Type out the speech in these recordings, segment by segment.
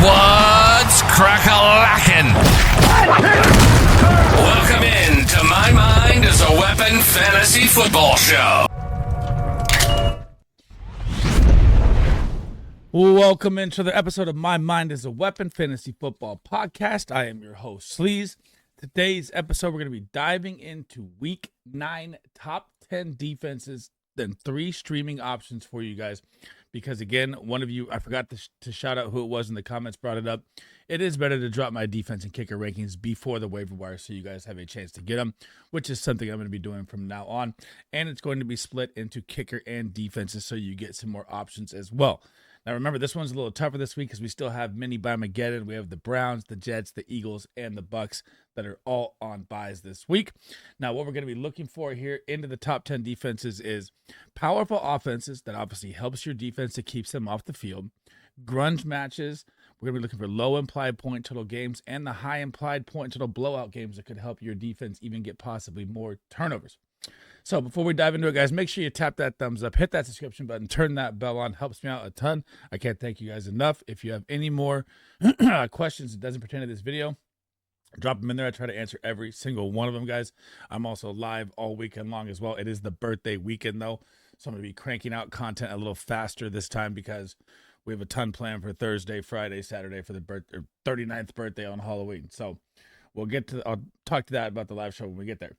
What's Crack-A-Lackin? Welcome in to My Mind is a Weapon Fantasy Football Show. Welcome into the episode of My Mind is a Weapon Fantasy Football Podcast. I am your host, Sleaze. Today's episode, we're going to be diving into Week 9 top 10 defenses, then 3 streaming options for you guys. Because again, one of you, I forgot to shout out who it was in the comments, brought it up. It is better to drop my defense and kicker rankings before the waiver wire so you guys have a chance to get them, which is something I'm going to be doing from now on. And it's going to be split into kicker and defenses so you get some more options as well. Now, remember, this one's a little tougher this week because we still have mini BYEMAGGEDON. We have the Browns, the Jets, the Eagles, and the Bucks that are all on buys this week. Now, what we're going to be looking for here into the top 10 defenses is powerful offenses that obviously helps your defense to keep them off the field, grunge matches. We're going to be looking for low implied point total games and the high implied point total blowout games that could help your defense even get possibly more turnovers. So before we dive into it, guys, make sure you tap that thumbs up, hit that subscription button, turn that bell on. Helps me out a ton. I can't thank you guys enough. If you have any more questions that doesn't pertain to this video, drop them in there. I try to answer every single one of them, guys. I'm also live all weekend long as well. It is the birthday weekend, though, so I'm going to be cranking out content a little faster this time because we have a ton planned for Thursday, Friday, Saturday for the 39th birthday on Halloween. So I'll talk to that about the live show when we get there.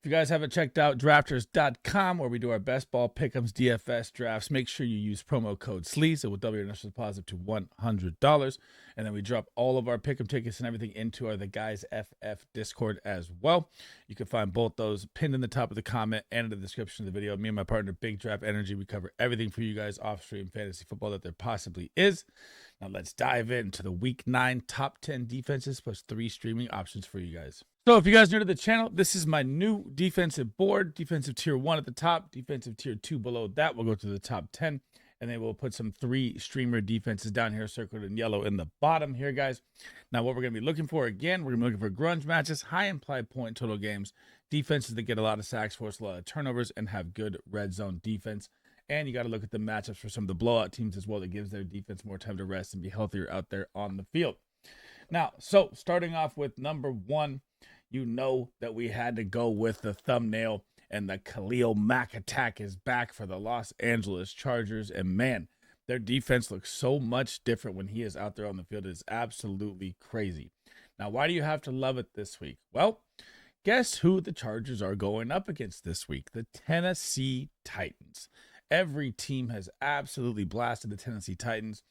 If you guys haven't checked out drafters.com, where we do our best ball pick'ems DFS drafts, make sure you use promo code SLEAZE. It will double your initial deposit to $100. And then we drop all of our pick'em tickets and everything into the Guys FF Discord as well. You can find both those pinned in the top of the comment and in the description of the video. Me and my partner, Big Draft Energy, we cover everything for you guys off-stream fantasy football that there possibly is. Now let's dive into the Week 9 top 10 defenses plus 3 streaming options for you guys. So if you guys are new to the channel, this is my new defensive board. Defensive tier 1 at the top, defensive tier 2 below that. We'll go to the top 10, and then we'll put some 3 streamer defenses down here circled in yellow in the bottom here, guys. Now what we're going to be looking for, again, we're going to be looking for grunge matches, high implied point total games, defenses that get a lot of sacks, force a lot of turnovers, and have good red zone defense. And you got to look at the matchups for some of the blowout teams as well that gives their defense more time to rest and be healthier out there on the field. Now, so starting off with number 1, you know that we had to go with the thumbnail, and the Khalil Mack attack is back for the Los Angeles Chargers. And man, their defense looks so much different when he is out there on the field. It is absolutely crazy. Now, why do you have to love it this week? Well, guess who the Chargers are going up against this week? The Tennessee Titans. Every team has absolutely blasted the Tennessee Titans.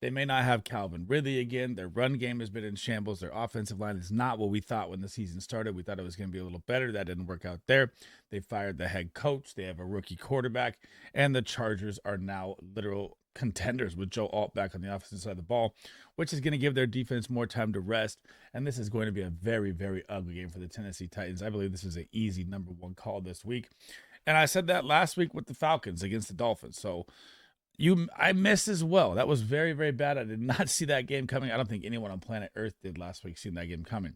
They may not have Calvin Ridley again. Their run game has been in shambles. Their offensive line is not what we thought when the season started. We thought it was going to be a little better. That didn't work out there. They fired the head coach. They have a rookie quarterback. And the Chargers are now literal contenders with Joe Alt back on the offensive side of the ball, which is going to give their defense more time to rest. And this is going to be a very, very ugly game for the Tennessee Titans. I believe this is an easy number 1 call this week. And I said that last week with the Falcons against the Dolphins. So I missed as well. That was very, very bad. I did not see that game coming. I don't think anyone on planet Earth did last week, seeing that game coming.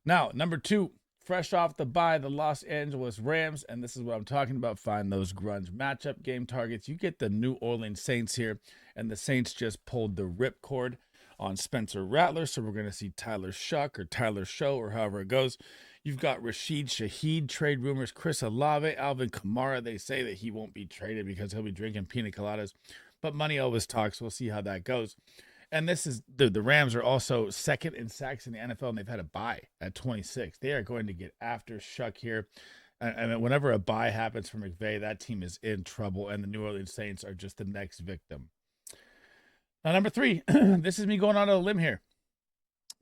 Now, number 2, fresh off the bye, the Los Angeles Rams. And this is what I'm talking about. Find those grunge matchup game targets. You get the New Orleans Saints here. And the Saints just pulled the ripcord on Spencer Rattler. So we're going to see Tyler Shuck or Tyler Show or however it goes. You've got Rashid Shaheed, trade rumors, Chris Olave, Alvin Kamara. They say that he won't be traded because he'll be drinking pina coladas, but money always talks. We'll see how that goes. And this is the Rams are also second in sacks in the NFL, and they've had a bye at 26. They are going to get after Shuck here. And whenever a bye happens for McVay, that team is in trouble, and the New Orleans Saints are just the next victim. Now, number 3, this is me going on a limb here.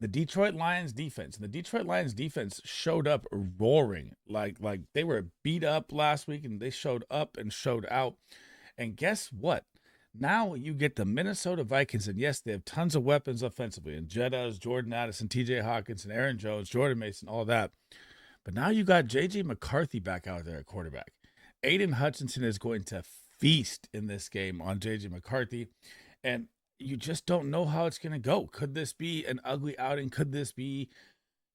The Detroit Lions defense. And the Detroit Lions defense showed up roaring. Like they were beat up last week, and they showed up and showed out. And guess what? Now you get the Minnesota Vikings, and yes, they have tons of weapons offensively. And Jeddas, Jordan Addison, TJ Hawkins, and Aaron Jones, Jordan Mason, all that. But now you got J.J. McCarthy back out there at quarterback. Aiden Hutchinson is going to feast in this game on J.J. McCarthy. And you just don't know how it's going to go. Could this be an ugly outing? Could this be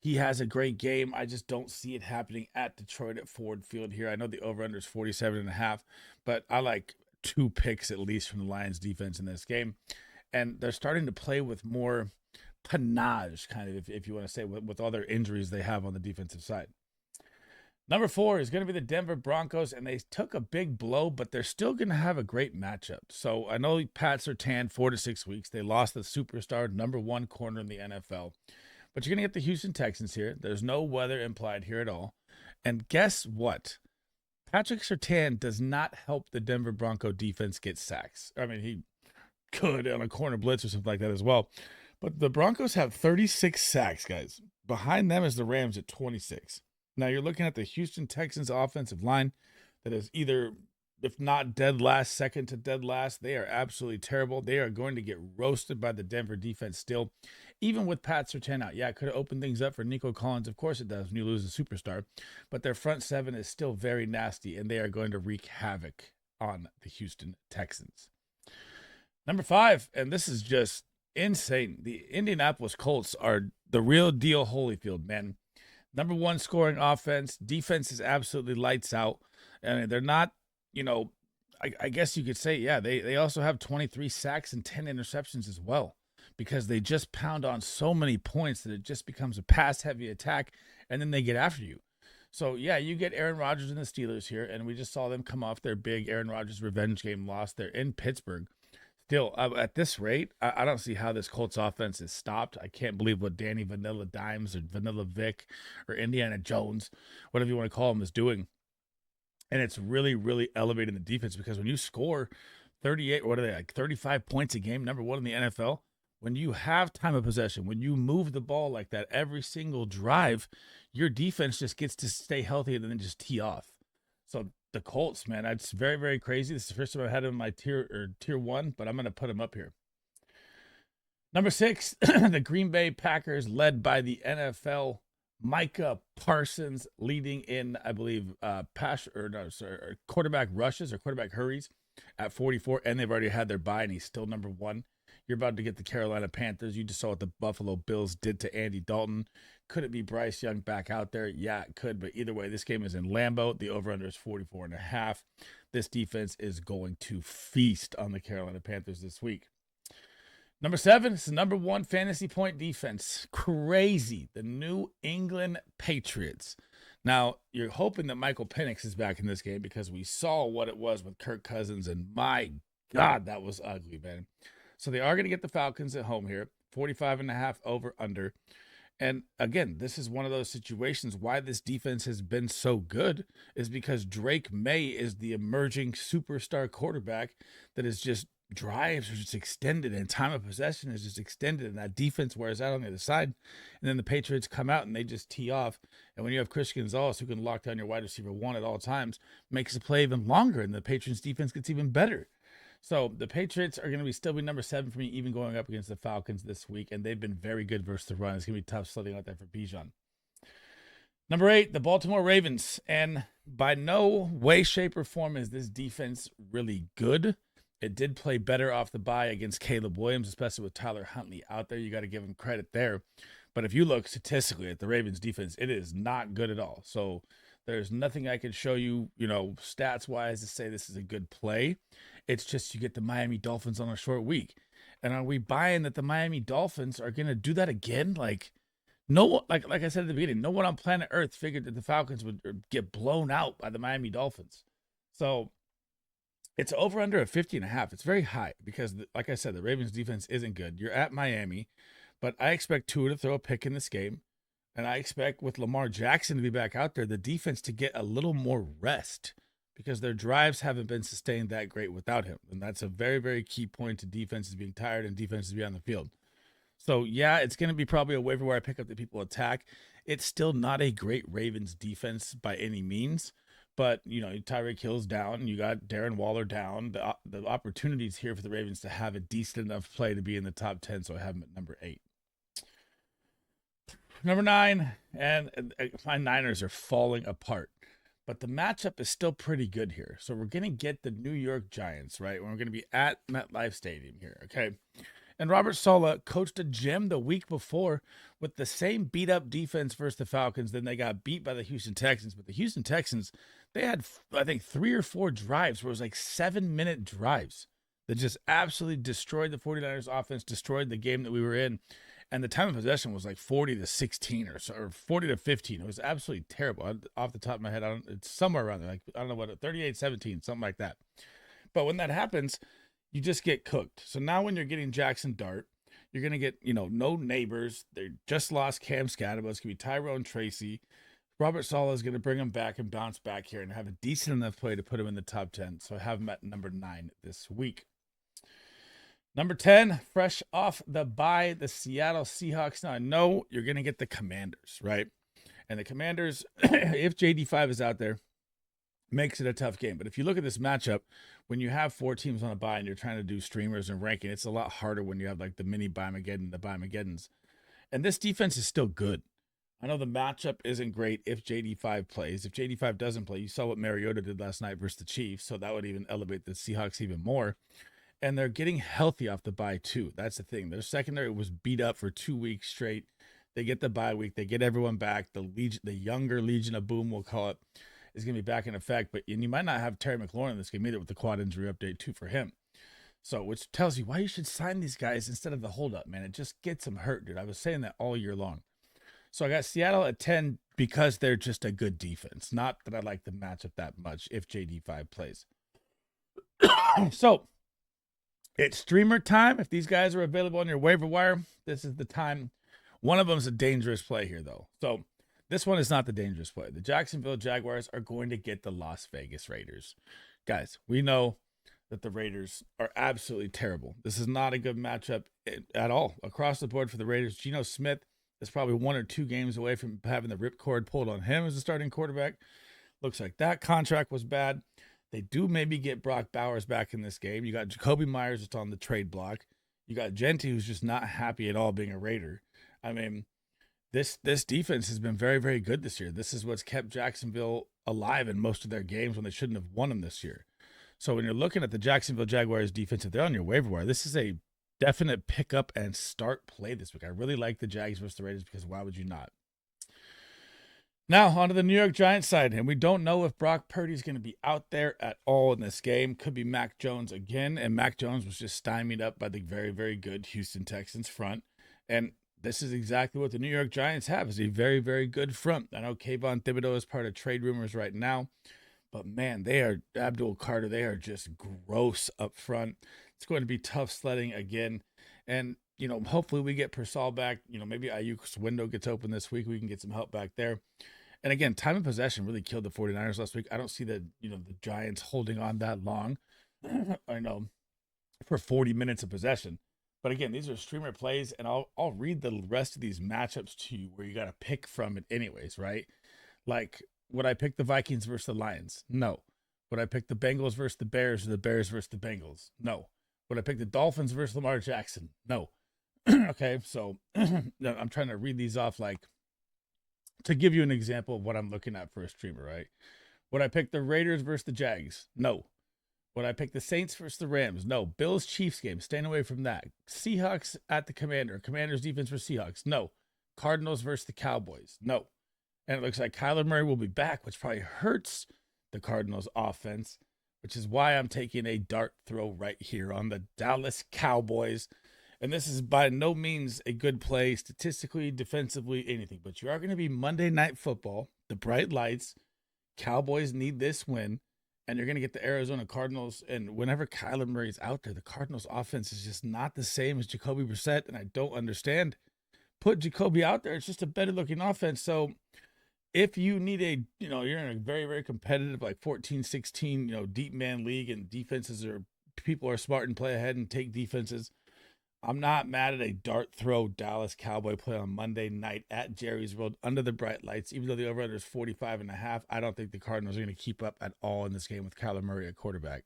he has a great game? I just don't see it happening at Detroit at Ford Field here. I know the over-under is 47.5, but I like 2 picks at least from the Lions defense in this game. and they're starting to play with more panache, kind of, if you want to say, with all their injuries they have on the defensive side. Number 4 is going to be the Denver Broncos, and they took a big blow, but they're still going to have a great matchup. So I know Pat Surtain, 4 to 6 weeks. They lost the superstar number 1 corner in the NFL. But you're going to get the Houston Texans here. There's no weather implied here at all. And guess what? Patrick Surtain does not help the Denver Bronco defense get sacks. I mean, he could on a corner blitz or something like that as well. But the Broncos have 36 sacks, guys. Behind them is the Rams at 26. Now you're looking at the Houston Texans offensive line that is either, if not dead last, second to dead last. They are absolutely terrible. They are going to get roasted by the Denver defense still, even with Pat Surtain out. Yeah, it could have opened things up for Nico Collins. Of course it does when you lose a superstar. But their front seven is still very nasty, and they are going to wreak havoc on the Houston Texans. Number 5, and this is just insane. The Indianapolis Colts are the real deal Holyfield, man. Number 1 scoring offense. Defense is absolutely lights out. And they're not, I guess you could say, yeah, they also have 23 sacks and 10 interceptions as well, because they just pound on so many points that it just becomes a pass-heavy attack, and then they get after you. So, yeah, you get Aaron Rodgers and the Steelers here, and we just saw them come off their big Aaron Rodgers revenge game loss. They're in Pittsburgh. Still, at this rate, I don't see how this Colts offense is stopped. I can't believe what Danny Vanilla Dimes or Vanilla Vic or Indiana Jones, whatever you want to call him, is doing. And it's really, really elevating the defense, because when you score 35 points a game, number 1 in the NFL, when you have time of possession, when you move the ball like that every single drive, your defense just gets to stay healthy and then just tee off. So the Colts, man, it's very, very crazy. This is the first time I've had them in my tier 1, but I'm going to put them up here. Number 6, the Green Bay Packers, led by the NFL Micah Parsons, leading in, I believe, quarterback rushes or quarterback hurries at 44, and they've already had their bye, and he's still number 1. You're about to get the Carolina Panthers. You just saw what the Buffalo Bills did to Andy Dalton. Could it be Bryce Young back out there? Yeah, it could, but either way, this game is in Lambeau. The over-under is 44.5. This defense is going to feast on the Carolina Panthers this week. Number 7 is the number 1 fantasy point defense. Crazy. The New England Patriots. Now, you're hoping that Michael Penix is back in this game, because we saw what it was with Kirk Cousins, and my God, that was ugly, man. So they are going to get the Falcons at home here. 45.5 over under. And again, this is one of those situations why this defense has been so good is because Drake May is the emerging superstar quarterback that is just drives are just extended, and time of possession is just extended, and that defense wears out on the other side. And then the Patriots come out and they just tee off. And when you have Chris Gonzalez, who can lock down your wide receiver 1 at all times, makes the play even longer, and the Patriots defense gets even better. So the Patriots are going to still be number 7 for me, even going up against the Falcons this week, and they've been very good versus the run. It's going to be tough sledding out there for Bijan. Number 8, the Baltimore Ravens, and by no way, shape, or form is this defense really good. It did play better off the bye against Caleb Williams, especially with Tyler Huntley out there. You got to give him credit there. But if you look statistically at the Ravens defense, it is not good at all. So there's nothing I can show you, stats-wise to say this is a good play. It's just you get the Miami Dolphins on a short week. And are we buying that the Miami Dolphins are going to do that again? Like I said at the beginning, no one on planet Earth figured that the Falcons would get blown out by the Miami Dolphins. So it's over under a 50.5. It's very high because, like I said, the Ravens defense isn't good. You're at Miami, but I expect Tua to throw a pick in this game. And I expect with Lamar Jackson to be back out there, the defense to get a little more rest, because their drives haven't been sustained that great without him. And that's a very, very key point to defenses being tired and defenses being on the field. So, yeah, it's going to be probably a waiver where I pick up the people attack. It's still not a great Ravens defense by any means. But, Tyreek Hill's down. You got Darren Waller down. The opportunities here for the Ravens to have a decent enough play to be in the top 10, so I have them at number 8. Number 9, and my Niners are falling apart. But the matchup is still pretty good here. So we're going to get the New York Giants, right? We're going to be at MetLife Stadium here, okay? And Robert Saleh coached a gym the week before with the same beat-up defense versus the Falcons. Then they got beat by the Houston Texans. But the Houston Texans, they had, I think, 3 or 4 drives where it was like 7-minute drives. that just absolutely destroyed the 49ers offense, destroyed the game that we were in. And the time of possession was like 40-16 or so, or 40-15. It was absolutely terrible. Off the top of my head, it's somewhere around there. Like, I don't know what, 38-17, something like that. But when that happens, you just get cooked. So now when you're getting Jackson Dart, you're going to get, no neighbors. They just lost Cam Scadaba. It's going to be Tyrone Tracy. Robert Saleh is going to bring him back and bounce back here and have a decent enough play to put him in the top 10. So I have him at number 9 this week. Number 10, fresh off the bye, the Seattle Seahawks. Now, I know you're going to get the Commanders, right? And the Commanders, if JD5 is out there, makes it a tough game. But if you look at this matchup, when you have 4 teams on a bye and you're trying to do streamers and ranking, it's a lot harder when you have like the mini BYEMAGGEDON, the BYEMAGGEDONs. And this defense is still good. I know the matchup isn't great if JD5 plays. If JD5 doesn't play, you saw what Mariota did last night versus the Chiefs, so that would even elevate the Seahawks even more. And they're getting healthy off the bye too. That's the thing. Their secondary was beat up for 2 weeks straight. They get the bye week. They get everyone back. The younger Legion of Boom, we'll call it, is going to be back in effect. And you might not have Terry McLaurin in this game either with the quad injury update too for him. So, which tells you why you should sign these guys instead of the holdup, man. It just gets them hurt, dude. I was saying that all year long. So I got Seattle at 10 because they're just a good defense. Not that I like the matchup that much if JD5 plays. So it's streamer time. If these guys are available on your waiver wire, this is the time. One of them is a dangerous play here, though. So this one is not the dangerous play. The Jacksonville Jaguars are going to get the Las Vegas Raiders. Guys, we know that the Raiders are absolutely terrible. This is not a good matchup at all. Across the board for the Raiders, Geno Smith is probably 1 or 2 games away from having the ripcord pulled on him as a starting quarterback. Looks like that contract was bad. They do maybe get Brock Bowers back in this game. You got Jacoby Myers that's on the trade block. You got Genti, who's just not happy at all being a Raider. I mean, this defense has been very, very good this year. This is what's kept Jacksonville alive in most of their games when they shouldn't have won them this year. So when you're looking at the Jacksonville Jaguars defense, if they're on your waiver wire, this is a definite pick up and start play this week. I really like the Jags versus the Raiders because why would you not? Now, on to the New York Giants side, and we don't know if Brock Purdy is going to be out there at all in this game. Could be Mac Jones again, and Mac Jones was just stymied up by the very, very good Houston Texans front. And this is exactly what the New York Giants have, is a very, very good front. I know Kayvon Thibodeau is part of trade rumors right now, but man, they are Abdul Carter. They are just gross up front. It's going to be tough sledding again. And, hopefully we get Purcell back. Maybe Ayuk's window gets open this week. We can get some help back there. And again, time of possession really killed the 49ers last week. I don't see the Giants holding on that long. I know for 40 minutes of possession. But again, these are streamer plays, and I'll read the rest of these matchups to you where you got to pick from it anyways, right? Like, would I pick the Vikings versus the Lions? No. Would I pick the Bengals versus the Bears or the Bears versus the Bengals? No. Would I pick the Dolphins versus Lamar Jackson? No. Okay, so I'm trying to read these off like to give you an example of what I'm looking at for a streamer, right? Would I pick the Raiders versus the Jags? No. Would I pick the Saints versus the Rams? No. Bills Chiefs game, staying away from that. Seahawks at the Commanders defense for Seahawks? No. Cardinals versus the Cowboys? No. And it looks like Kyler Murray will be back, which probably hurts the Cardinals offense, which is why I'm taking a dart throw right here on the Dallas Cowboys. And this is by no means a good play statistically, defensively, anything. But you are going to be Monday Night Football, the bright lights. Cowboys need this win. And you're going to get the Arizona Cardinals. And whenever Kyler Murray's out there, the Cardinals offense is just not the same as Jacoby Brissett. And I don't understand. Put Jacoby out there. It's just a better looking offense. So if you need you're in a very, very competitive, like 14, 16, deep man league, and people are smart and play ahead and take defenses. I'm not mad at a dart throw Dallas Cowboy play on Monday night at Jerry's World under the bright lights. Even though the over-under is 45.5, I don't think the Cardinals are going to keep up at all in this game with Kyler Murray at quarterback.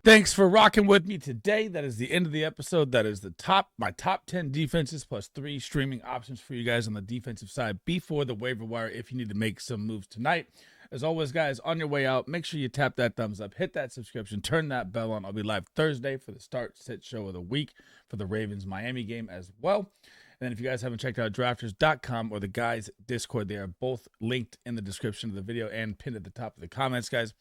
Thanks for rocking with me today. That is the end of the episode. That is my top 10 defenses plus 3 streaming options for you guys on the defensive side before the waiver wire if you need to make some moves tonight. As always, guys, on your way out, make sure you tap that thumbs up, hit that subscription, turn that bell on. I'll be live Thursday for the start sit show of the week for the Ravens Miami game as well. And if you guys haven't checked out drafters.com or the guys Discord, they are both linked in the description of the video and pinned at the top of the comments, guys.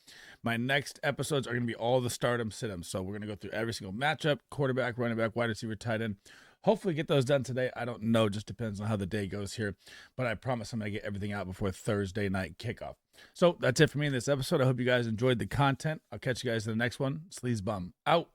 My next episodes are going to be all the stardom sit-ems. So we're going to go through every single matchup, quarterback, running back, wide receiver, tight end. Hopefully get those done today. I don't know. Just depends on how the day goes here. But I promise I'm going to get everything out before Thursday night kickoff. So that's it for me in this episode. I hope you guys enjoyed the content. I'll catch you guys in the next one. Sleaze Bum out.